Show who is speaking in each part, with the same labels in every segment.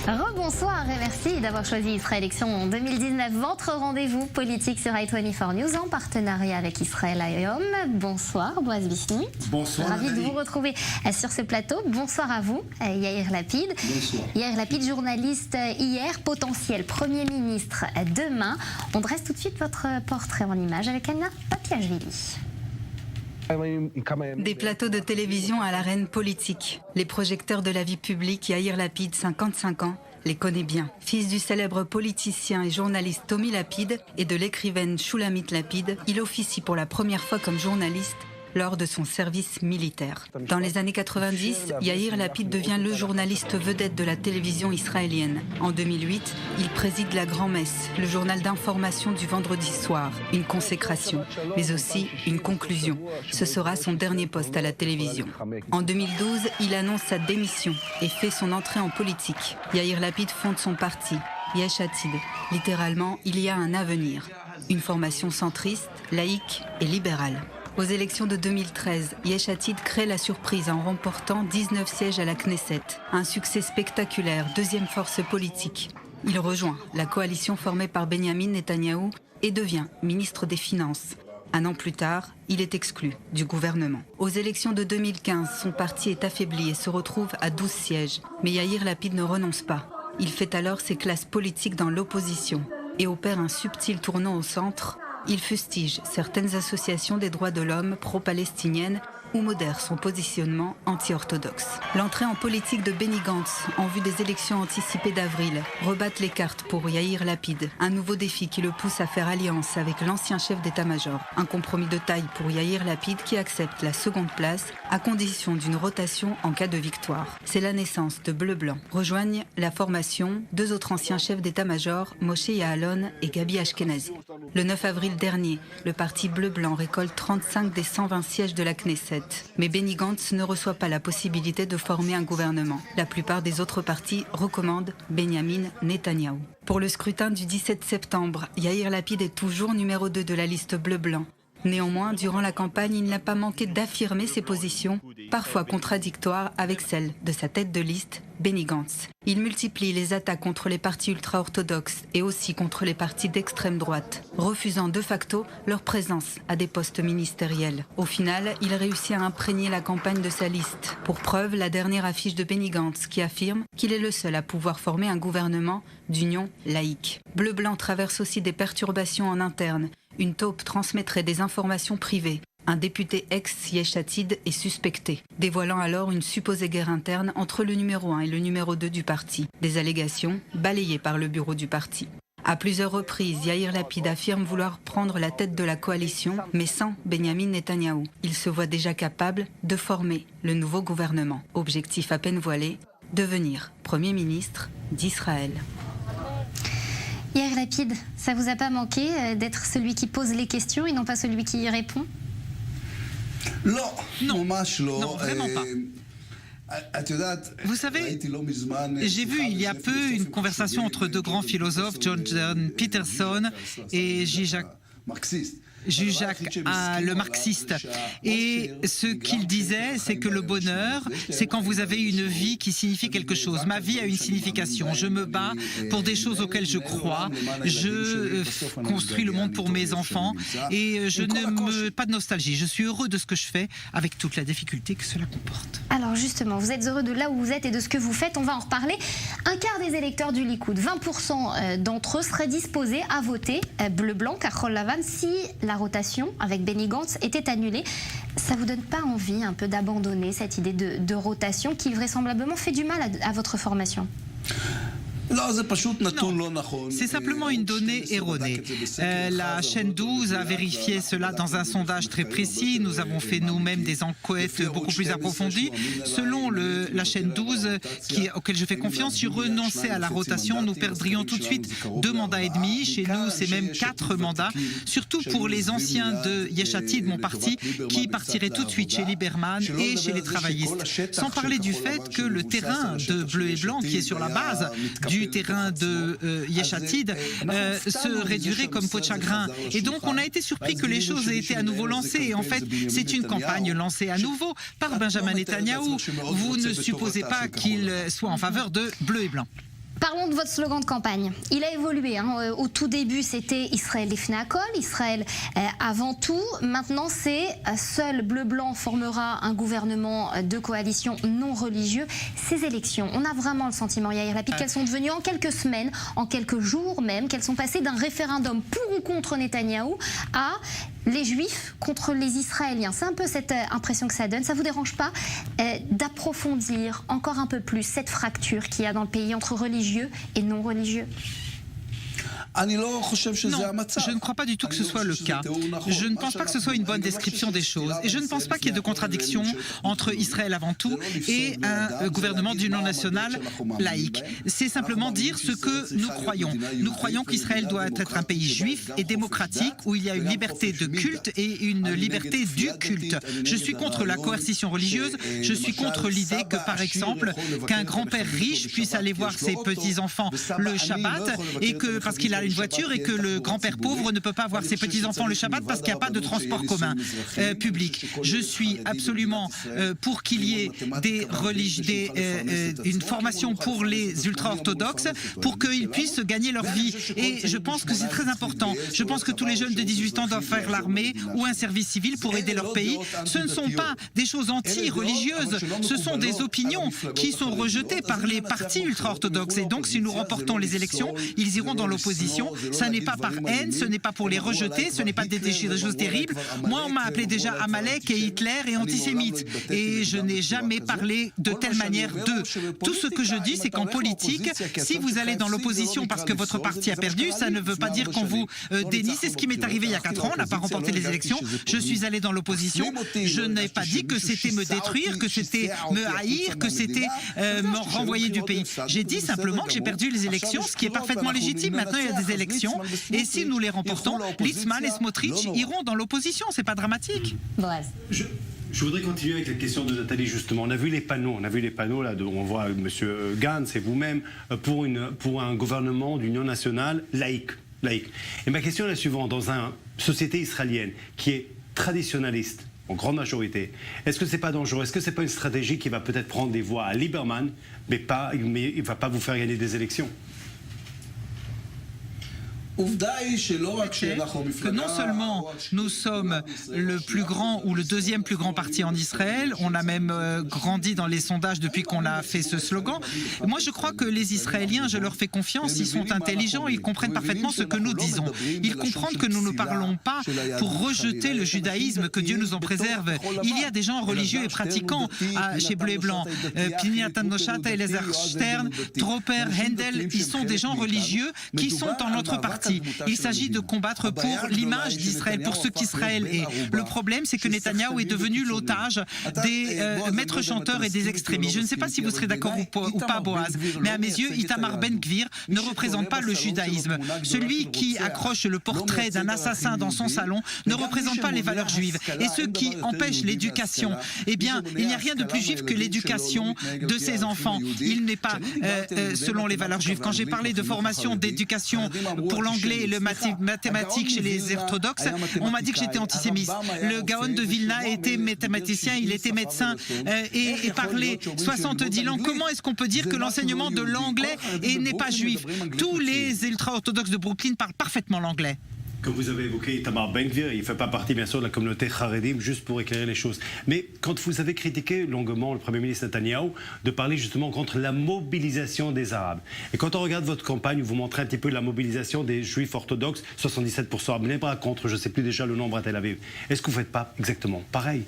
Speaker 1: Rebonsoir et merci d'avoir choisi Israël Élection 2019, votre rendez-vous politique sur i24 News en partenariat avec Israël Hayom. Bonsoir Boaz Bisni.
Speaker 2: Bonsoir.
Speaker 1: Ravi de vous retrouver sur ce plateau. Bonsoir à vous, Yair Lapid.
Speaker 2: Bonsoir.
Speaker 1: Yair Lapid, journaliste hier, potentiel Premier ministre demain. On dresse tout de suite votre portrait en image avec Anna Papiashvili.
Speaker 3: Des plateaux de télévision à l'arène politique. Les projecteurs de la vie publique, Yair Lapid, 55 ans, les connaît bien. Fils du célèbre politicien et journaliste Tommy Lapid et de l'écrivaine Shulamit Lapid, il officie pour la première fois comme journaliste lors de son service militaire. Dans les années 90, Yair Lapid devient le journaliste vedette de la télévision israélienne. En 2008, il préside la Grand-Messe, le journal d'information du vendredi soir. Une consécration, mais aussi une conclusion. Ce sera son dernier poste à la télévision. En 2012, il annonce sa démission et fait son entrée en politique. Yair Lapid fonde son parti, Yesh Atid. Littéralement, il y a un avenir. Une formation centriste, laïque et libérale. Aux élections de 2013, Yesh Atid crée la surprise en remportant 19 sièges à la Knesset. Un succès spectaculaire, deuxième force politique. Il rejoint la coalition formée par Benjamin Netanyahou et devient ministre des Finances. Un an plus tard, il est exclu du gouvernement. Aux élections de 2015, son parti est affaibli et se retrouve à 12 sièges. Mais Yair Lapid ne renonce pas. Il fait alors ses classes politiques dans l'opposition et opère un subtil tournant au centre. Il fustige certaines associations des droits de l'homme pro-palestiniennes ou modère son positionnement anti-orthodoxe. L'entrée en politique de Benny Gantz en vue des élections anticipées d'avril rebattent les cartes pour Yair Lapid. Un nouveau défi qui le pousse à faire alliance avec l'ancien chef d'état-major. Un compromis de taille pour Yair Lapid qui accepte la seconde place à condition d'une rotation en cas de victoire. C'est la naissance de Bleu-Blanc. Rejoignent la formation deux autres anciens chefs d'état-major, Moshe Ya'alon et Gabi Ashkenazi. Le 9 avril dernier, le parti Bleu-Blanc récolte 35 des 120 sièges de la Knesset. Mais Benny Gantz ne reçoit pas la possibilité de former un gouvernement. La plupart des autres partis recommandent Benjamin Netanyahou. Pour le scrutin du 17 septembre, Yair Lapid est toujours numéro 2 de la liste bleu-blanc. Néanmoins, durant la campagne, il n'a pas manqué d'affirmer ses positions, parfois contradictoires avec celles de sa tête de liste, Benny Gantz. Il multiplie les attaques contre les partis ultra-orthodoxes et aussi contre les partis d'extrême droite, refusant de facto leur présence à des postes ministériels. Au final, il réussit à imprégner la campagne de sa liste. Pour preuve, la dernière affiche de Benny Gantz qui affirme qu'il est le seul à pouvoir former un gouvernement d'union laïque. Bleu-Blanc traverse aussi des perturbations en interne. Une taupe transmettrait des informations privées. Un député ex-Yesh Atid est suspecté, dévoilant alors une supposée guerre interne entre le numéro 1 et le numéro 2 du parti. Des allégations balayées par le bureau du parti. À plusieurs reprises, Yair Lapid affirme vouloir prendre la tête de la coalition, mais sans Benjamin Netanyahou. Il se voit déjà capable de former le nouveau gouvernement. Objectif à peine voilé, devenir Premier ministre d'Israël.
Speaker 1: Yair Lapid, ça vous a pas manqué d'être celui qui pose les questions et non pas celui qui y répond?
Speaker 2: Non,
Speaker 4: vraiment pas. Vous savez, j'ai vu il y a peu une conversation entre deux grands philosophes, Jordan Peterson et Zizek, le marxiste. Et ce qu'il disait, c'est que le bonheur, c'est quand vous avez une vie qui signifie quelque chose. Ma vie a une signification. Je me bats pour des choses auxquelles je crois. Je construis le monde pour mes enfants et je ne pas de nostalgie. Je suis heureux de ce que je fais avec toute la difficulté que cela comporte.
Speaker 1: Alors justement, vous êtes heureux de là où vous êtes et de ce que vous faites. On va en reparler. Un quart des électeurs du Likoud, 20% d'entre eux seraient disposés à voter bleu-blanc, Kachol Lavan, si la rotation avec Benny Gantz était annulée. Ça vous donne pas envie un peu d'abandonner cette idée de rotation qui vraisemblablement fait du mal à votre formation?
Speaker 4: C'est simplement une donnée erronée. La chaîne 12 a vérifié cela dans un sondage très précis. Nous avons fait nous-mêmes des enquêtes beaucoup plus approfondies. Selon la chaîne 12, auquel je fais confiance, si renonçait à la rotation, nous perdrions tout de suite 2 mandats et demi. Chez nous, c'est même 4 mandats. Surtout pour les anciens de Yesh Atid, mon parti, qui partiraient tout de suite chez Lieberman et chez les travaillistes. Sans parler du fait que le terrain de bleu et blanc, qui est sur la base du terrain de Yesh Atid, se réduirait comme peau de chagrin. Et donc on a été surpris que les choses aient été à nouveau lancées. Et en fait, c'est une campagne lancée à nouveau par Benjamin Netanyahou. Vous ne supposez pas qu'il soit en faveur de bleu et blanc?
Speaker 1: Parlons de votre slogan de campagne. Il a évolué. Au tout début, c'était Israël lifnei hakol, Israël avant tout. Maintenant, c'est seul Bleu-Blanc formera un gouvernement de coalition non religieux. Ces élections, on a vraiment le sentiment, Yair Lapid, qu'elles sont devenues en quelques semaines, en quelques jours même, qu'elles sont passées d'un référendum pour ou contre Netanyahou à les Juifs contre les Israéliens. C'est un peu cette impression que ça donne. Ça ne vous dérange pas d'approfondir encore un peu plus cette fracture qu'il y a dans le pays entre religieux et non religieux?
Speaker 4: Non, je ne crois pas du tout que ce soit le cas. Je ne pense pas que ce soit une bonne description des choses. Et je ne pense pas qu'il y ait de contradiction entre Israël avant tout et un gouvernement d'union nationale laïque. C'est simplement dire ce que nous croyons. Nous croyons qu'Israël doit être un pays juif et démocratique où il y a une liberté de culte et une liberté du culte. Je suis contre la coercition religieuse. Je suis contre l'idée que, par exemple, qu'un grand-père riche puisse aller voir ses petits-enfants le Shabbat et que, parce qu'il a une voiture et que le grand-père pauvre ne peut pas voir ses petits-enfants le Shabbat parce qu'il n'y a pas de transport commun public. Je suis absolument pour qu'il y ait une formation pour les ultra-orthodoxes pour qu'ils puissent gagner leur vie. Et je pense que c'est très important. Je pense que tous les jeunes de 18 ans doivent faire l'armée ou un service civil pour aider leur pays. Ce ne sont pas des choses anti-religieuses, ce sont des opinions qui sont rejetées par les partis ultra-orthodoxes. Et donc, si nous remportons les élections, ils iront dans l'opposition. Ça n'est pas par haine, ce n'est pas pour les rejeter, ce n'est pas des choses terribles. Moi, on m'a appelé déjà Amalek et Hitler et antisémite. Et je n'ai jamais parlé de telle manière d'eux. Tout ce que je dis, c'est qu'en politique, si vous allez dans l'opposition parce que votre parti a perdu, ça ne veut pas dire qu'on vous dénie. C'est ce qui m'est arrivé il y a 4 ans. On n'a pas remporté les élections. Je suis allé dans l'opposition. Je n'ai pas dit que c'était me détruire, que c'était me haïr, que c'était me renvoyer du pays. J'ai dit simplement que j'ai perdu les élections, ce qui est parfaitement légitime. Maintenant, il y a des élections, et si nous les remportons, Litzman et Smotrich iront dans l'opposition, c'est pas dramatique.
Speaker 2: Je voudrais continuer avec la question de Nathalie, justement. On a vu les panneaux là, on voit M. Gantz et vous-même pour un gouvernement d'union nationale laïque. Et ma question est la suivante. Dans une société israélienne qui est traditionnaliste, en grande majorité, est-ce que c'est pas dangereux? Est-ce que c'est pas une stratégie qui va peut-être prendre des voix à Lieberman, mais il va pas vous faire gagner des élections?
Speaker 4: Que non seulement nous sommes le plus grand ou le deuxième plus grand parti en Israël, on a même grandi dans les sondages depuis qu'on a fait ce slogan. Moi, je crois que les Israéliens, je leur fais confiance, ils sont intelligents, ils comprennent parfaitement ce que nous disons. Ils comprennent que nous ne parlons pas pour rejeter le judaïsme, que Dieu nous en préserve. Il y a des gens religieux et pratiquants chez Bleu et Blanc. Pini Noshat, Eliezer Stern, Tropper, Hendel, ils sont des gens religieux qui sont dans notre parti. Il s'agit de combattre pour l'image d'Israël, pour ce qu'Israël est. Le problème, c'est que Netanyahou est devenu l'otage des maîtres chanteurs et des extrémistes. Je ne sais pas si vous serez d'accord ou pas, Boaz, mais à mes yeux, Itamar Ben-Gvir ne représente pas le judaïsme. Celui qui accroche le portrait d'un assassin dans son salon ne représente pas les valeurs juives. Et ceux qui empêchent l'éducation, eh bien, il n'y a rien de plus juif que l'éducation de ses enfants. Il n'est pas selon les valeurs juives. Quand j'ai parlé de formation, d'éducation pour l'anglais et le mathématique chez les orthodoxes, on m'a dit que j'étais antisémite. Le Gaon de Vilna était mathématicien, il était médecin et parlait 70 langues. Comment est-ce qu'on peut dire que l'enseignement de l'anglais n'est pas juif? Tous les ultra-orthodoxes de Brooklyn parlent parfaitement l'anglais.
Speaker 2: Comme vous avez évoqué Itamar Ben-Gvir, il ne fait pas partie bien sûr de la communauté Haredim, juste pour éclairer les choses. Mais quand vous avez critiqué longuement le Premier ministre Netanyahou de parler justement contre la mobilisation des Arabes, et quand on regarde votre campagne, vous montrez un petit peu la mobilisation des Juifs orthodoxes, 77% à Bnei-Brak contre, je ne sais plus déjà le nombre à Tel Aviv. Est-ce que vous ne faites pas exactement pareil?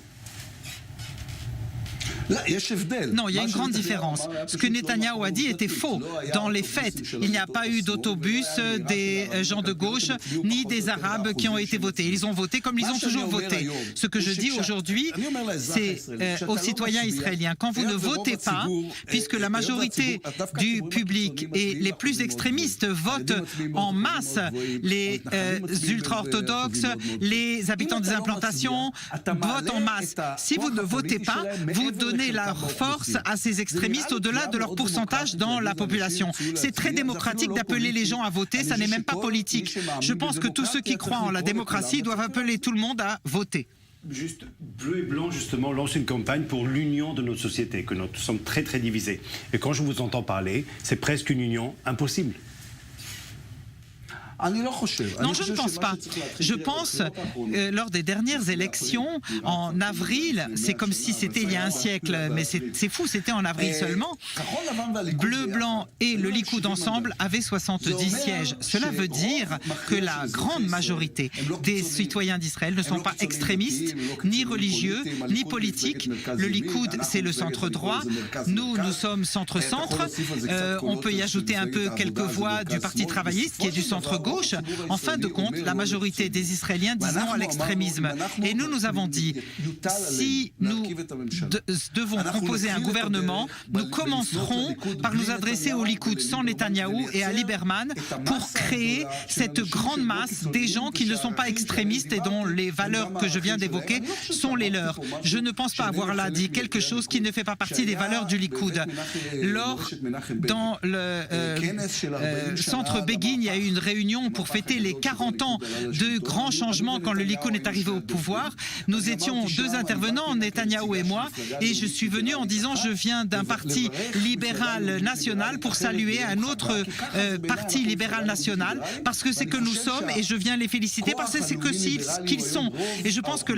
Speaker 4: Non, il y a une grande différence. Ce que Netanyahou a dit était faux. Dans les faits, il n'y a pas eu d'autobus des gens de gauche ni des Arabes qui ont été votés. Ils ont voté comme ils ont toujours voté. Ce que je dis aujourd'hui, c'est aux citoyens israéliens, quand vous ne votez pas, puisque la majorité du public et les plus extrémistes votent en masse, les ultra-orthodoxes, les habitants des implantations votent en masse. Si vous ne votez pas, vous donnez leur force à ces extrémistes au-delà de leur pourcentage dans la population. C'est très démocratique d'appeler les gens à voter, ça n'est même pas politique. Je pense que tous ceux qui croient en la démocratie doivent appeler tout le monde à voter.
Speaker 2: Juste, Bleu et Blanc, justement, lance une campagne pour l'union de notre société, que nous sommes très, très divisés. Et quand je vous entends parler, c'est presque une union impossible.
Speaker 4: Non, je ne pense pas. Je pense, lors des dernières élections, en avril, c'est comme si c'était il y a un siècle, mais c'est fou, c'était en avril seulement, Bleu, Blanc et le Likoud ensemble avaient 70 sièges. Cela veut dire que la grande majorité des citoyens d'Israël ne sont pas extrémistes, ni religieux, ni politiques. Le Likoud, c'est le centre droit. Nous sommes centre-centre. On peut y ajouter un peu quelques voix du Parti travailliste, qui est du centre-gauche. En fin de compte, la majorité des Israéliens disent non à l'extrémisme. Et nous avons dit, si nous devons composer un gouvernement, nous commencerons par nous adresser au Likoud sans Netanyahou et à Lieberman pour créer cette grande masse des gens qui ne sont pas extrémistes et dont les valeurs que je viens d'évoquer sont les leurs. Je ne pense pas avoir là dit quelque chose qui ne fait pas partie des valeurs du Likoud. Dans le centre Begin, il y a eu une réunion pour fêter les 40 ans de grands changements quand le Likoud est arrivé au pouvoir. Nous étions deux intervenants, Netanyahou et moi, et je suis venu en disant je viens d'un parti libéral national pour saluer un autre parti libéral national parce que c'est que nous sommes et je viens les féliciter parce que c'est que ce qu'ils sont. Et je pense que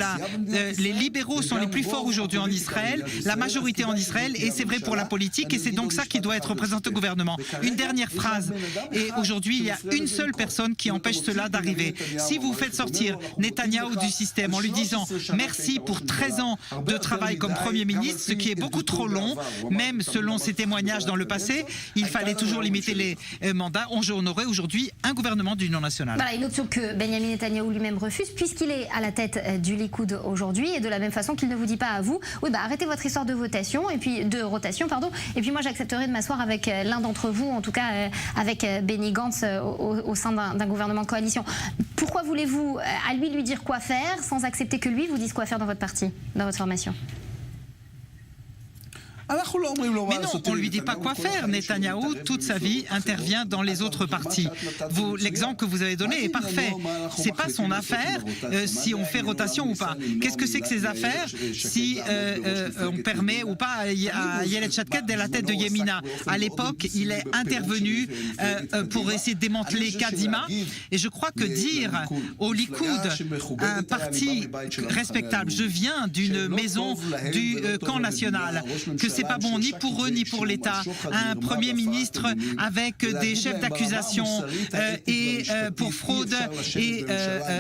Speaker 4: les libéraux sont les plus forts aujourd'hui en Israël, la majorité en Israël, et c'est vrai pour la politique et c'est donc ça qui doit être représenté au gouvernement. Une dernière phrase, et aujourd'hui il y a une seule personne qui empêche cela d'arriver. Si vous faites sortir Netanyahou du système en lui disant merci pour 13 ans de travail comme Premier ministre, ce qui est beaucoup trop long, même selon ses témoignages dans le passé, il fallait toujours limiter les mandats. On aurait aujourd'hui un gouvernement d'union nationale.
Speaker 1: Voilà, une option que Benjamin Netanyahou lui-même refuse, puisqu'il est à la tête du Likoud aujourd'hui, et de la même façon qu'il ne vous dit pas à vous, oui, arrêtez votre histoire de rotation, et puis moi j'accepterai de m'asseoir avec l'un d'entre vous, en tout cas avec Benny Gantz au sein d'un gouvernement de coalition. Pourquoi voulez-vous à lui dire quoi faire sans accepter que lui vous dise quoi faire dans votre parti, dans votre formation ?
Speaker 4: Mais non, on ne lui dit pas quoi faire. Netanyahou, toute sa vie, intervient dans les autres partis. L'exemple que vous avez donné est parfait. Ce n'est pas son affaire si on fait rotation ou pas. Qu'est-ce que c'est que ces affaires si on permet ou pas à Ayelet Shaked d'être à la tête de Yemina? À l'époque, il est intervenu pour essayer de démanteler Kadima. Et je crois que dire au Likoud, un parti respectable, je viens d'une maison du camp national, que c'est pas bon ni pour eux ni pour l'État. Un Premier ministre avec des chefs d'accusation et pour fraude et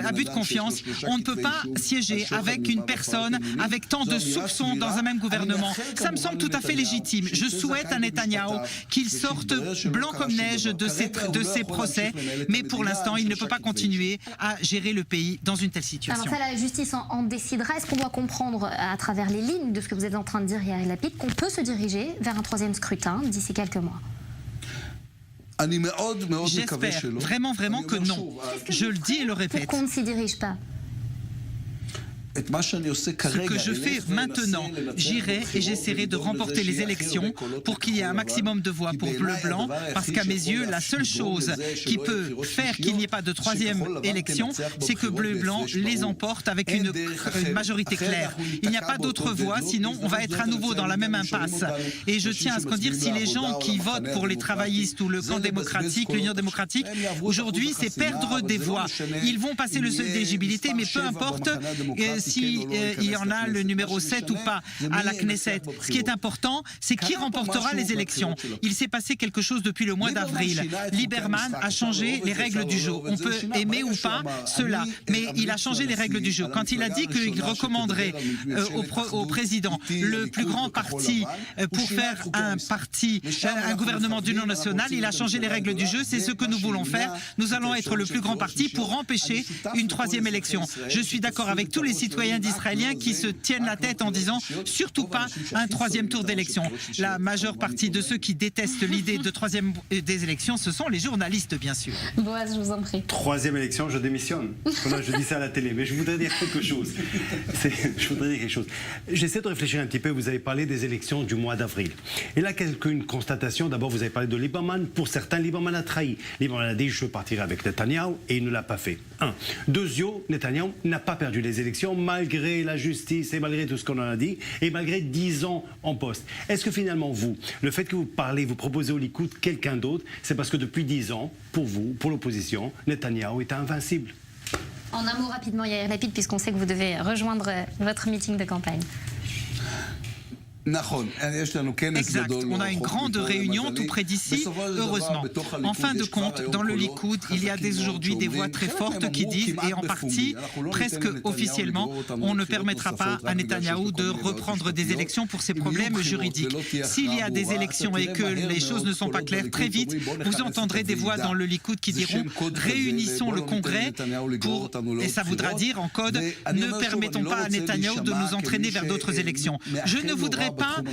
Speaker 4: abus de confiance. On ne peut pas siéger avec une personne avec tant de soupçons dans un même gouvernement. Ça me semble tout à fait légitime. Je souhaite à Netanyahou qu'il sorte blanc comme neige de ces procès, mais pour l'instant, il ne peut pas continuer à gérer le pays dans une telle situation.
Speaker 1: Alors ça, la justice en décidera. Est-ce qu'on doit comprendre à travers les lignes de ce que vous êtes en train de dire, Yair Lapid, qu'on peut se diriger vers un troisième scrutin d'ici quelques mois?
Speaker 4: J'espère vraiment que non. Je le dis et le répète.
Speaker 1: Pour qu'on ne s'y dirige pas.
Speaker 4: Ce que je fais maintenant, j'irai et j'essaierai de remporter les élections pour qu'il y ait un maximum de voix pour Bleu-Blanc, parce qu'à mes yeux, la seule chose qui peut faire qu'il n'y ait pas de troisième élection, c'est que Bleu-Blanc les emporte avec une majorité claire. Il n'y a pas d'autre voie, sinon on va être à nouveau dans la même impasse. Et je tiens à ce qu'on dise, si les gens qui votent pour les travaillistes ou le camp démocratique, l'Union démocratique, aujourd'hui, c'est perdre des voix. Ils vont passer le seuil d'éligibilité, mais peu importe s'il y en a le numéro 7 ou pas à la Knesset. Ce qui est important, c'est qui remportera les élections. Il s'est passé quelque chose depuis le mois d'avril. Lieberman a changé les règles du jeu. On peut aimer ou pas cela, mais il a changé les règles du jeu. Quand il a dit qu'il recommanderait au président le plus grand parti pour faire un gouvernement d'union nationale, il a changé les règles du jeu. C'est ce que nous voulons faire. Nous allons être le plus grand parti pour empêcher une troisième élection. Je suis d'accord avec tous les citoyens d'Israéliens qui se tiennent la tête en disant surtout pas un troisième tour d'élection. La majeure partie de ceux qui détestent l'idée de troisième des élections, ce sont les journalistes, bien sûr.
Speaker 1: Boaz, je vous en prie.
Speaker 2: Troisième élection, je démissionne. Là, je dis ça à la télé, mais je voudrais dire quelque chose. J'essaie de réfléchir un petit peu. Vous avez parlé des élections du mois d'avril. Et là, une constatation. D'abord, vous avez parlé de Lieberman. Pour certains, Lieberman a trahi. Lieberman a dit je partirai avec Netanyahou et il ne l'a pas fait. 2, Netanyahou n'a pas perdu les élections malgré la justice et malgré tout ce qu'on en a dit, et malgré 10 ans en poste. Est-ce que finalement, vous, le fait que vous parlez, vous proposez au Likoud quelqu'un d'autre, c'est parce que depuis 10 ans, pour vous, pour l'opposition, Netanyahou est invincible?
Speaker 1: En un mot rapidement, Yair Lapid, puisqu'on sait que vous devez rejoindre votre meeting de campagne.
Speaker 4: Exact. On a une grande réunion tout près d'ici, heureusement. En fin de compte, dans le Likoud, il y a aujourd'hui des voix très fortes qui disent, et en partie, presque officiellement, on ne permettra pas à Netanyahou de reprendre des élections pour ses problèmes juridiques. S'il y a des élections et que les choses ne sont pas claires, très vite, vous entendrez des voix dans le Likoud qui diront « réunissons le Congrès pour, et ça voudra dire en code, ne permettons pas à Netanyahou de nous entraîner vers d'autres élections ». Je ne voudrais pas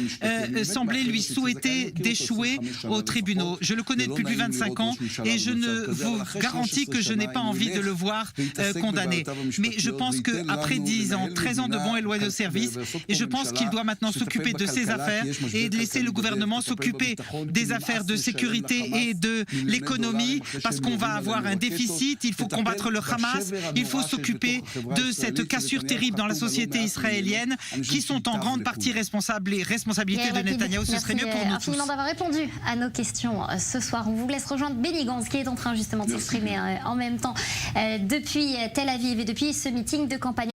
Speaker 4: sembler lui souhaiter d'échouer aux tribunaux. Je le connais depuis plus de 25 ans et je ne vous garantis que je n'ai pas envie de le voir condamné. Mais je pense qu'après 10 ans, 13 ans de bons et loyaux services, et je pense qu'il doit maintenant s'occuper de ses affaires et laisser le gouvernement s'occuper des affaires de sécurité et de l'économie, parce qu'on va avoir un déficit, il faut combattre le Hamas, il faut s'occuper de cette cassure terrible dans la société israélienne, qui sont en grande partie responsables. Les responsabilités de Netanyahou, ce serait mieux pour nous tous.
Speaker 1: Merci infiniment d'avoir répondu à nos questions ce soir. On vous laisse rejoindre Benny Gantz, qui est en train justement de s'exprimer en même temps depuis Tel Aviv et depuis ce meeting de campagne.